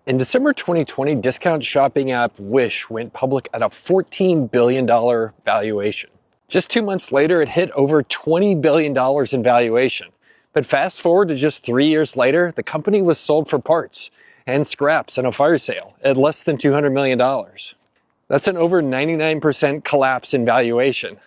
In December 2020, discount shopping app Wish went public at a $14 billion valuation. Just 2 months later, it hit over $20 billion in valuation. But fast forward to just 3 years later, the company was sold for parts and scraps in a fire sale at less than $200 million. That's an over 99% collapse in valuation.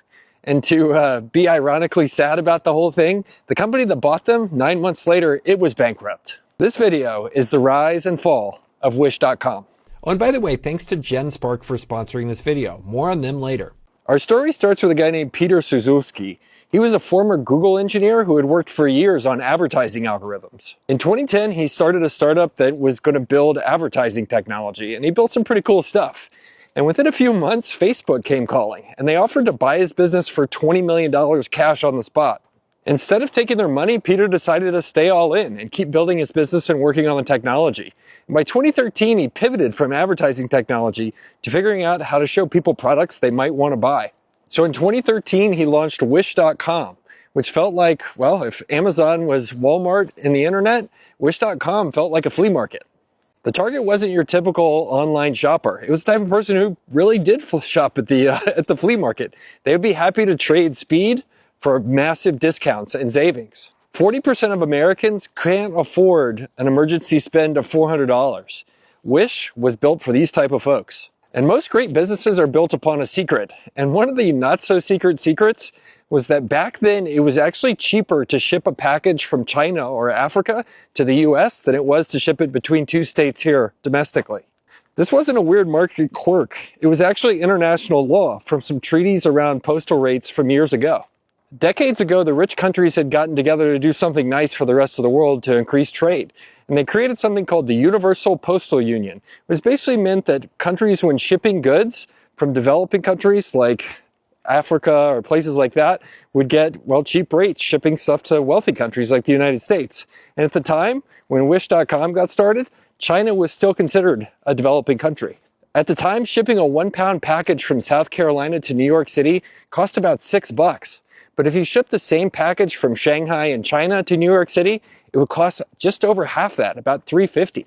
And to be ironically sad about the whole thing, the company that bought them, 9 months later, it was bankrupt. This video is the rise and fall of Wish.com. Oh, and by the way, thanks to GenSpark for sponsoring this video. More on them later. Our story starts with a guy named Peter Suzuki. He was a former Google engineer who had worked for years on advertising algorithms. In 2010, he started a startup that was going to build advertising technology, and he built some pretty cool stuff. And within a few months, Facebook came calling, and they offered to buy his business for $20 million cash on the spot. Instead of taking their money, Peter decided to stay all in and keep building his business and working on the technology. And by 2013, he pivoted from advertising technology to figuring out how to show people products they might want to buy. So in 2013, he launched Wish.com, which felt like, well, if Amazon was Walmart in the internet, Wish.com felt like a flea market. The target wasn't your typical online shopper. It was the type of person who really did shop at the flea market. They would be happy to trade speed for massive discounts and savings. 40% of Americans can't afford an emergency spend of $400. Wish was built for these type of folks. And most great businesses are built upon a secret. And one of the not so secret secrets was that back then it was actually cheaper to ship a package from China or Africa to the US than it was to ship it between two states here domestically. This wasn't a weird market quirk. It was actually international law from some treaties around postal rates from years ago. Decades ago, the rich countries had gotten together to do something nice for the rest of the world to increase trade. And they created something called the Universal Postal Union, which basically meant that countries, when shipping goods from developing countries like Africa or places like that, would get, well, cheap rates shipping stuff to wealthy countries like the United States. And at the time, when Wish.com got started, China was still considered a developing country. At the time, shipping a 1-pound package from South Carolina to New York City cost about $6. But if you ship the same package from Shanghai and China to New York City, it would cost just over half that, about $3.50.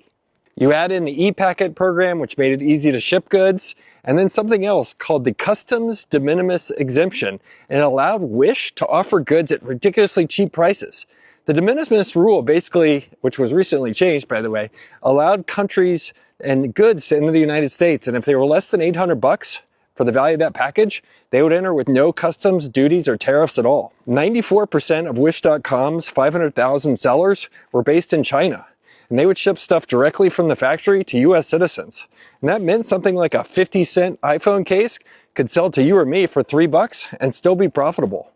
You add in the e-packet program, which made it easy to ship goods, and then something else called the Customs de Minimis Exemption, and it allowed Wish to offer goods at ridiculously cheap prices. The de minimis rule basically, which was recently changed by the way, allowed countries and goods to enter the United States, and if they were less than $800 for the value of that package, they would enter with no customs, duties, or tariffs at all. 94% of Wish.com's 500,000 sellers were based in China, and they would ship stuff directly from the factory to US citizens. And that meant something like a 50-cent iPhone case could sell to you or me for $3 and still be profitable.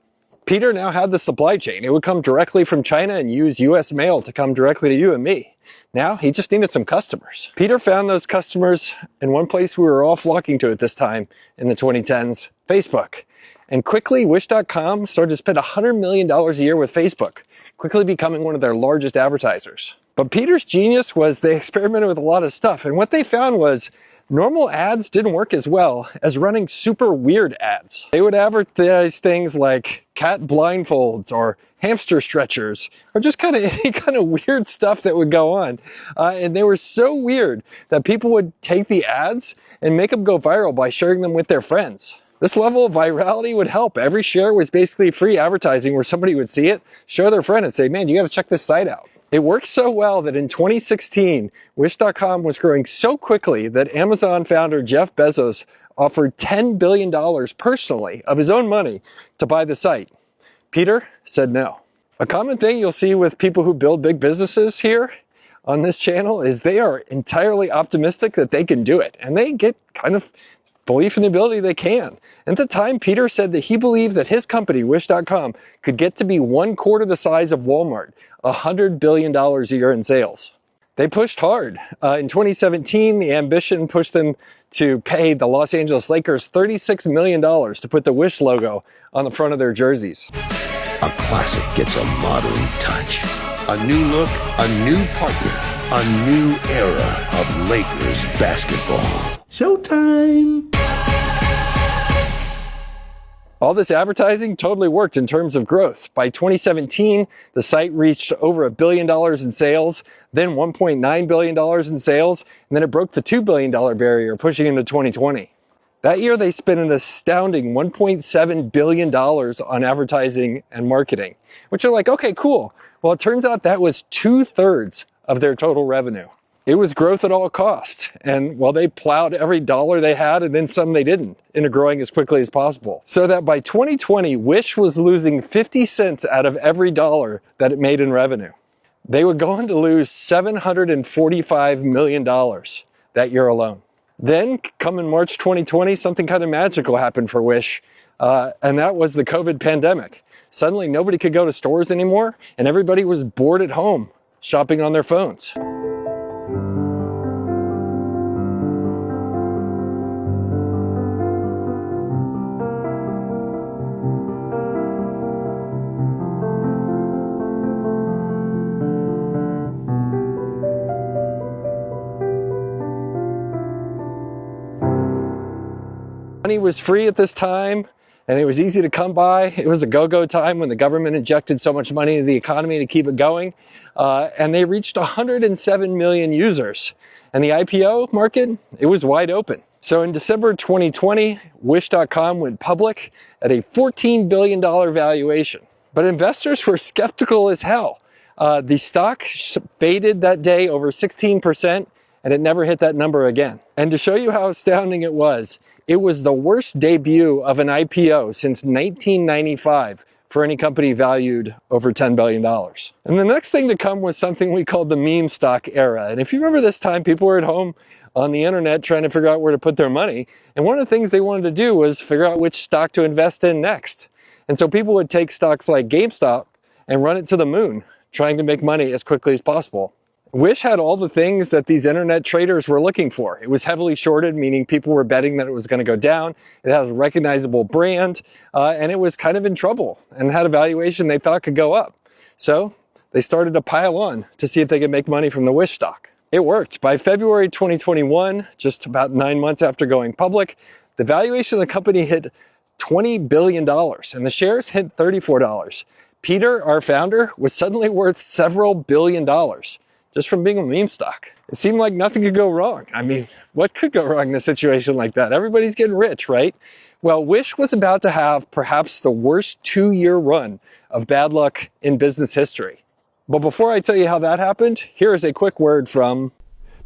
Peter now had the supply chain. It would come directly from China and use US mail to come directly to you and me. Now he just needed some customers. Peter found those customers in one place we were all flocking to at this time in the 2010s, Facebook. And quickly, Wish.com started to spend $100 million a year with Facebook, quickly becoming one of their largest advertisers. But Peter's genius was they experimented with a lot of stuff. And what they found was normal ads didn't work as well as running super weird ads. They would advertise things like cat blindfolds or hamster stretchers or just kind of any kind of weird stuff that would go on. And they were so weird that people would take the ads and make them go viral by sharing them with their friends. This level of virality would help. Every share was basically free advertising where somebody would see it, show their friend and say, man, you got to check this site out. It worked so well that in 2016, Wish.com was growing so quickly that Amazon founder Jeff Bezos offered $10 billion personally of his own money to buy the site. Peter said no. A common thing you'll see with people who build big businesses here on this channel is they are entirely optimistic that they can do it. And they get kind of belief in the ability they can. At the time, Peter said that he believed that his company, Wish.com, could get to be 1/4 the size of Walmart, $100 billion a year in sales. They pushed hard. In 2017, the ambition pushed them to pay the Los Angeles Lakers $36 million to put the Wish logo on the front of their jerseys. A classic gets a modern touch. A new look, a new partner, a new era of Lakers basketball. Showtime! All this advertising totally worked in terms of growth. By 2017, the site reached over $1 billion in sales, then $1.9 billion in sales, and then it broke the $2 billion barrier, pushing into 2020. That year, they spent an astounding $1.7 billion on advertising and marketing, which are like, okay, cool. Well, it turns out that was 2/3 of their total revenue. It was growth at all costs. And well, they plowed every dollar they had and then some they didn't into growing as quickly as possible. So that by 2020, Wish was losing 50 cents out of every dollar that it made in revenue. They would go on to lose $745 million that year alone. Then, come in March 2020, something kind of magical happened for Wish, and that was the COVID pandemic. Suddenly, nobody could go to stores anymore, and everybody was bored at home, shopping on their phones. Money was free at this time, and it was easy to come by. It was a go-go time when the government injected so much money into the economy to keep it going. And they reached 107 million users. And the IPO market, it was wide open. So in December 2020, Wish.com went public at a $14 billion valuation. But investors were skeptical as hell. The stock faded that day over 16%, and it never hit that number again. And to show you how astounding it was the worst debut of an IPO since 1995 for any company valued over $10 billion. And the next thing to come was something we called the meme stock era. And if you remember this time, people were at home on the internet trying to figure out where to put their money. And one of the things they wanted to do was figure out which stock to invest in next. And so people would take stocks like GameStop and run it to the moon, trying to make money as quickly as possible. Wish had all the things that these internet traders were looking for. It was heavily shorted, meaning people were betting that it was going to go down. It has a recognizable brand, and it was kind of in trouble and had a valuation they thought could go up. So they started to pile on to see if they could make money from the Wish stock. It worked. By February 2021, just about 9 months after going public, the valuation of the company hit $20 billion, and the shares hit $34. Peter, our founder, was suddenly worth several billion dollars, just from being a meme stock. It seemed like nothing could go wrong. I mean, what could go wrong in a situation like that? Everybody's getting rich, right? Well, Wish was about to have perhaps the worst 2-year run of bad luck in business history. But before I tell you how that happened, here is a quick word from...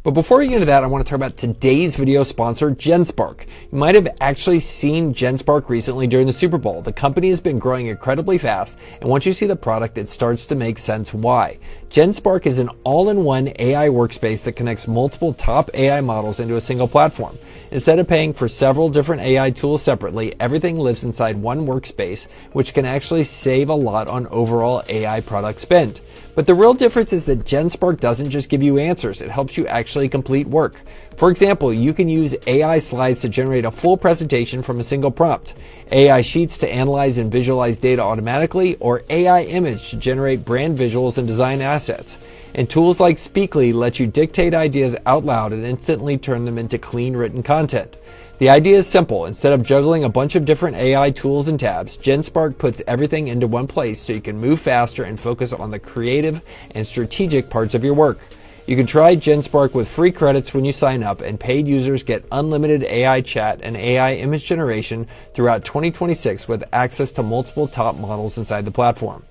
But before we get into that, I want to talk about today's video sponsor, GenSpark. You might have actually seen GenSpark recently during the Super Bowl. The company has been growing incredibly fast, and once you see the product, it starts to make sense why. GenSpark is an all-in-one AI workspace that connects multiple top AI models into a single platform. Instead of paying for several different AI tools separately, everything lives inside one workspace, which can actually save a lot on overall AI product spend. But the real difference is that GenSpark doesn't just give you answers, it helps you actually complete work. For example, you can use AI slides to generate a full presentation from a single prompt, AI sheets to analyze and visualize data automatically, or AI image to generate brand visuals and design assets. And tools like Speakly let you dictate ideas out loud and instantly turn them into clean written content. The idea is simple. Instead of juggling a bunch of different AI tools and tabs, GenSpark puts everything into one place so you can move faster and focus on the creative and strategic parts of your work. You can try GenSpark with free credits when you sign up, and paid users get unlimited AI chat and AI image generation throughout 2026 with access to multiple top models inside the platform.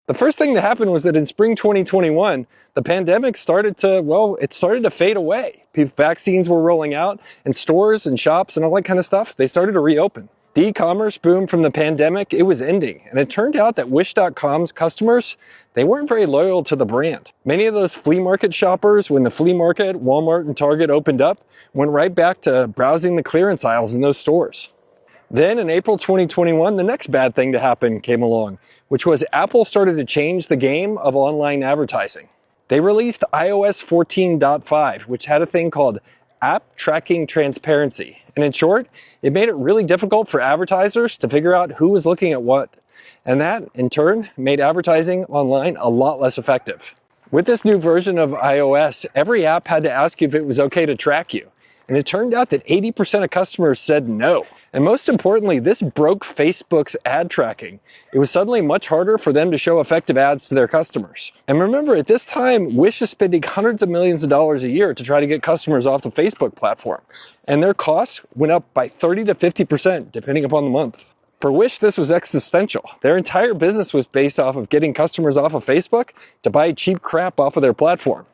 The first thing that happened was that in spring 2021, the pandemic started to fade away. Vaccines were rolling out, and stores and shops and all that kind of stuff, they started to reopen. The e-commerce boom from the pandemic, it was ending. And it turned out that Wish.com's customers, they weren't very loyal to the brand. Many of those flea market shoppers, when the flea market, Walmart and Target opened up, went right back to browsing the clearance aisles in those stores. Then in April 2021, the next bad thing to happen came along, which was Apple started to change the game of online advertising. They released iOS 14.5, which had a thing called App Tracking Transparency. And in short, it made it really difficult for advertisers to figure out who was looking at what. And that, in turn, made advertising online a lot less effective. With this new version of iOS, every app had to ask you if it was okay to track you. And it turned out that 80% of customers said no. And most importantly, this broke Facebook's ad tracking. It was suddenly much harder for them to show effective ads to their customers. And remember, at this time, Wish is spending hundreds of millions of dollars a year to try to get customers off the Facebook platform. And their costs went up by 30 to 50%, depending upon the month. For Wish, this was existential. Their entire business was based off of getting customers off of Facebook to buy cheap crap off of their platform.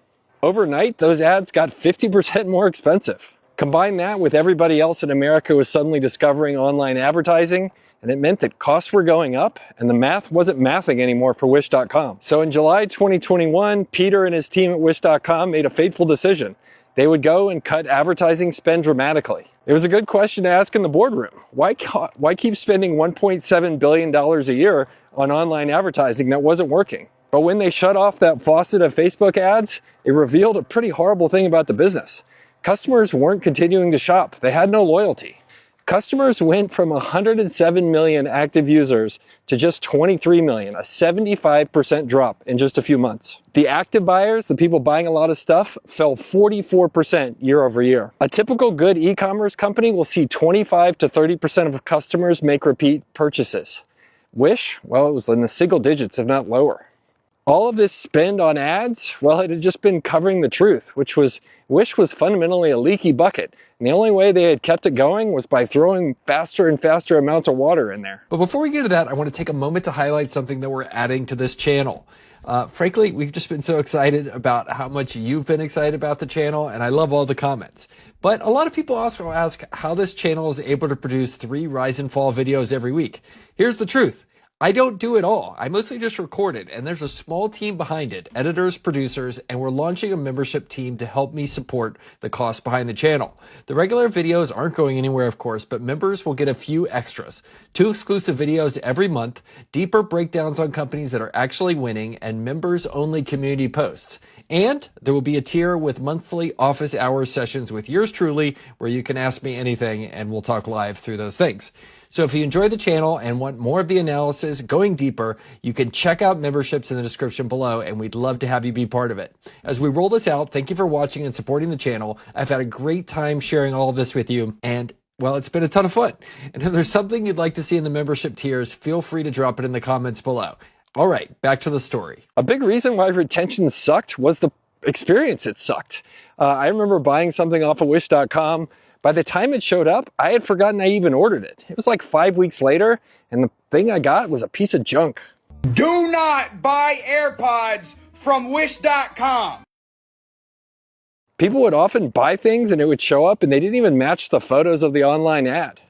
Overnight, those ads got 50% more expensive. Combine that with everybody else in America was suddenly discovering online advertising, and it meant that costs were going up and the math wasn't mathing anymore for Wish.com. So in July 2021, Peter and his team at Wish.com made a fateful decision. They would go and cut advertising spend dramatically. It was a good question to ask in the boardroom. Why keep spending $1.7 billion a year on online advertising that wasn't working? But when they shut off that faucet of Facebook ads, it revealed a pretty horrible thing about the business. Customers weren't continuing to shop. They had no loyalty. Customers went from 107 million active users to just 23 million, a 75% drop in just a few months. The active buyers, the people buying a lot of stuff, fell 44% year over year. A typical good e-commerce company will see 25 to 30% of customers make repeat purchases. Wish, well, it was in the single digits, if not lower. All of this spend on ads, well, it had just been covering the truth, which was Wish was fundamentally a leaky bucket. And the only way they had kept it going was by throwing faster and faster amounts of water in there. But before we get to that, I want to take a moment to highlight something that we're adding to this channel. Frankly, we've just been so excited about how much you've been excited about the channel, and I love all the comments. But a lot of people also ask how this channel is able to produce 3 rise and fall videos every week. Here's the truth. I don't do it all. I mostly just record it, and there's a small team behind it, editors, producers, and we're launching a membership team to help me support the cost behind the channel. The regular videos aren't going anywhere, of course, but members will get a few extras. 2 exclusive videos every month, deeper breakdowns on companies that are actually winning, and members-only community posts. And there will be a tier with monthly office hours sessions with yours truly, where you can ask me anything and we'll talk live through those things. So if you enjoy the channel and want more of the analysis going deeper, you can check out memberships in the description below, and we'd love to have you be part of it. As we roll this out, thank you for watching and supporting the channel. I've had a great time sharing all of this with you, and well, it's been a ton of fun. And if there's something you'd like to see in the membership tiers, feel free to drop it in the comments below. All right, back to the story. A big reason why retention sucked was the experience. It sucked. I remember buying something off of Wish.com. By the time it showed up, I had forgotten I even ordered it. It was like 5 weeks later, and the thing I got was a piece of junk. Do not buy AirPods from Wish.com. People would often buy things and it would show up and they didn't even match the photos of the online ad.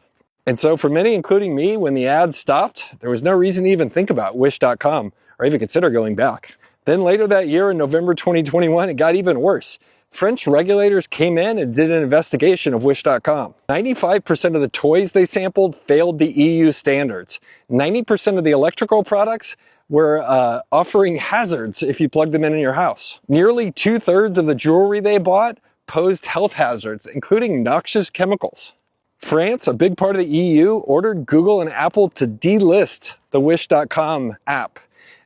And so for many, including me, when the ad stopped, there was no reason to even think about Wish.com or even consider going back. Then later that year in November 2021, it got even worse. French regulators came in and did an investigation of Wish.com. 95% of the toys they sampled failed the EU standards. 90% of the electrical products were offering hazards if you plugged them in your house. Nearly 2/3 of the jewelry they bought posed health hazards, including noxious chemicals. France, a big part of the EU, ordered Google and Apple to delist the Wish.com app.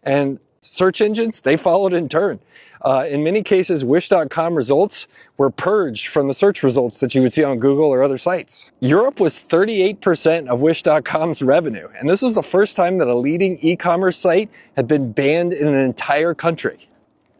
And search engines, they followed in turn. In many cases, Wish.com results were purged from the search results that you would see on Google or other sites. Europe was 38% of Wish.com's revenue, and this was the first time that a leading e-commerce site had been banned in an entire country.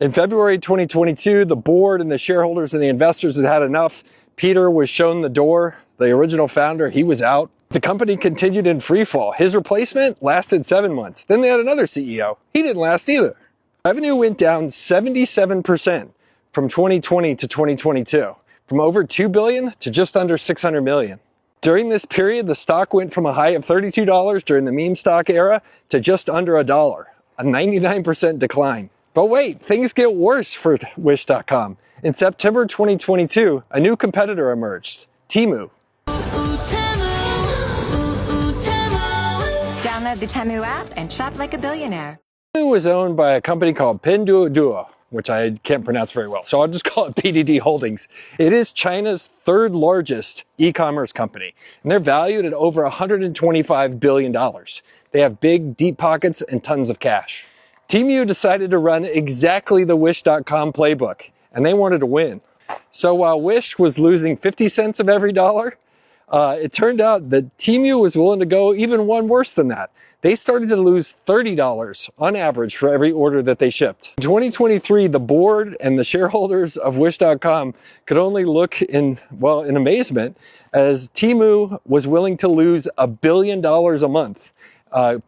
In February 2022, the board and the shareholders and the investors had had enough. Peter was shown the door. The original founder, he was out. The company continued in free fall. His replacement lasted 7 months. Then they had another CEO. He didn't last either. Revenue went down 77% from 2020 to 2022, from over $2 billion to just under $600 million. During this period, the stock went from a high of $32 during the meme stock era to just under $1, a 99% decline. But wait, things get worse for Wish.com. In September 2022, a new competitor emerged, Temu. Download the Temu app and shop like a billionaire. Temu was owned by a company called Pinduoduo, which I can't pronounce very well, so I'll just call it PDD Holdings. It is China's 3rd largest e-commerce company, and they're valued at over $125 billion. They have big, deep pockets and tons of cash. Temu decided to run exactly the Wish.com playbook, and they wanted to win. So while Wish was losing 50 cents of every dollar, it turned out that Temu was willing to go even one worse than that. They started to lose $30 on average for every order that they shipped. In 2023, the board and the shareholders of Wish.com could only look in amazement as Temu was willing to lose $1 billion a month,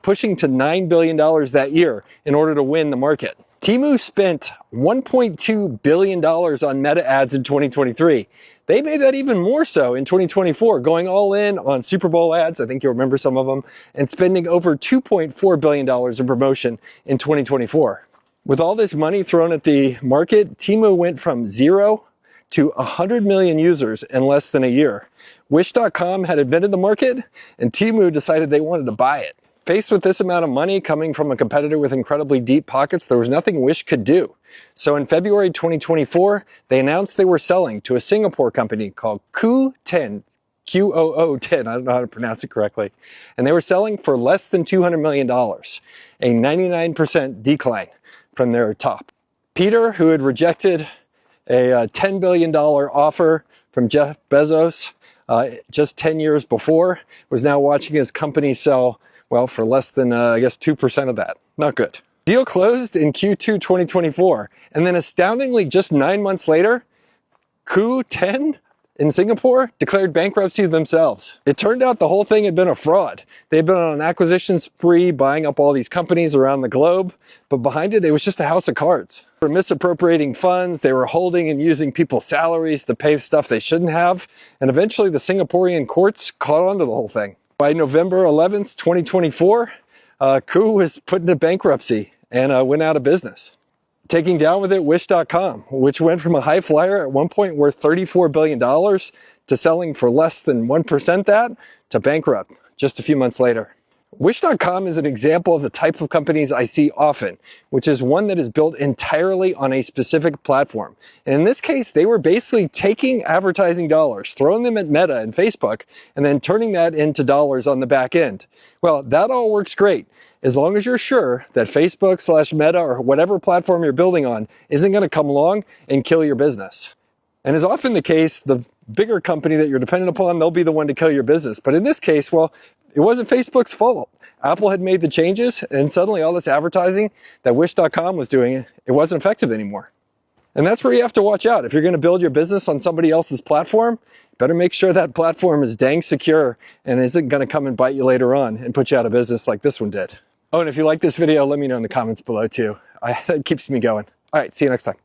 pushing to $9 billion that year in order to win the market. Temu spent $1.2 billion on Meta ads in 2023. They made that even more so in 2024, going all in on Super Bowl ads, I think you'll remember some of them, and spending over $2.4 billion in promotion in 2024. With all this money thrown at the market, Temu went from 0 to 100 million users in less than a year. Wish.com had invented the market, and Temu decided they wanted to buy it. Faced with this amount of money coming from a competitor with incredibly deep pockets, there was nothing Wish could do. So in February 2024, they announced they were selling to a Singapore company called Qoo10, Qoo10, I don't know how to pronounce it correctly. And they were selling for less than $200 million, a 99% decline from their top. Peter, who had rejected a $10 billion offer from Jeff Bezos just 10 years before, was now watching his company sell, well, for less than, 2% of that. Not good. Deal closed in Q2 2024, and then astoundingly, just 9 months later, Qoo10 in Singapore declared bankruptcy themselves. It turned out the whole thing had been a fraud. They'd been on an acquisition spree, buying up all these companies around the globe, but behind it, it was just a house of cards. They were misappropriating funds, they were holding and using people's salaries to pay stuff they shouldn't have, and eventually the Singaporean courts caught on to the whole thing. By November 11th, 2024, Qoo was put into bankruptcy and went out of business. Taking down with it Wish.com, which went from a high flyer at one point worth $34 billion to selling for less than 1% that to bankrupt just a few months later. Wish.com is an example of the type of companies I see often, which is one that is built entirely on a specific platform. And in this case, they were basically taking advertising dollars, throwing them at Meta and Facebook, and then turning that into dollars on the back end. Well, that all works great, as long as you're sure that Facebook/Meta or whatever platform you're building on isn't going to come along and kill your business. And as often the case, the bigger company that you're dependent upon, they'll be the one to kill your business. But in this case, well, it wasn't Facebook's fault. Apple had made the changes, and suddenly all this advertising that Wish.com was doing, it wasn't effective anymore. And that's where you have to watch out. If you're going to build your business on somebody else's platform, better make sure that platform is dang secure and isn't going to come and bite you later on and put you out of business like this one did. Oh, and if you like this video, let me know in the comments below too. It keeps me going. All right, see you next time.